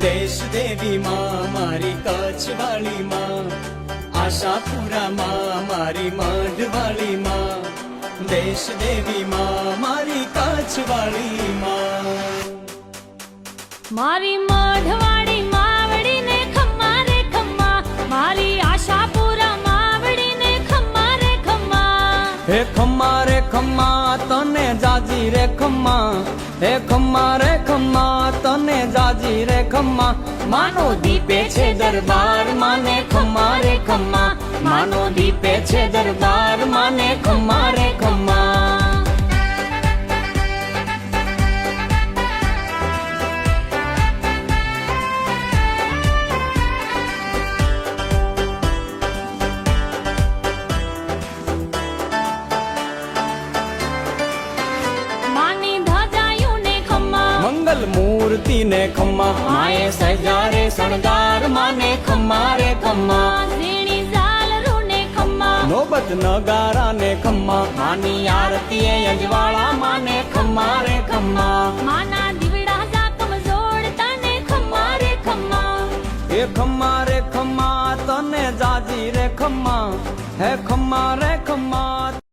દેશ દેવી માં મારી કચ્છ વાળી માં, આશાપુરા માં મારી મઢવાળી માં, દેશ દેવી માં મારી કચ્છ વાળી માં, મારી મઢવાળી માવડી ને ખમ્મા રે ખમ્મા, મારી આશાપુરા માવડી ને ખમ્મા રે ખમ્મા. હે ખમ્મા રે ખમ્મા તને જાજી રે ખમ્મા, હે ખમ્મા રે ખમ્મા તને જાજી રે ખમ્મા, માનો દીપે છે દરબાર માને ખમ્મા રે ખમ્મા, માનો દીપે છે દરબાર માને ખમ્મા રે ખમ્મા. મંગલ મૂર્તિ ને ખમ્મા, માએ સજારે શણગાર માને ખમ્મા રે ખમ્મા, ઝીણી ઝાલરું ને ખમ્મા, નોબત નગારા ને ખમ્મા, માની આરતી અજવાળા માને ખમ્મા રે ખમ્મા, માના દીવડા જાકમ જોડતા ને ખમ્મા રે ખમ્મા. હે ખમ્મા રે ખમ્મા તને જાજી રે ખમ્મા, હે ખમ્મા રે ખમ્મા.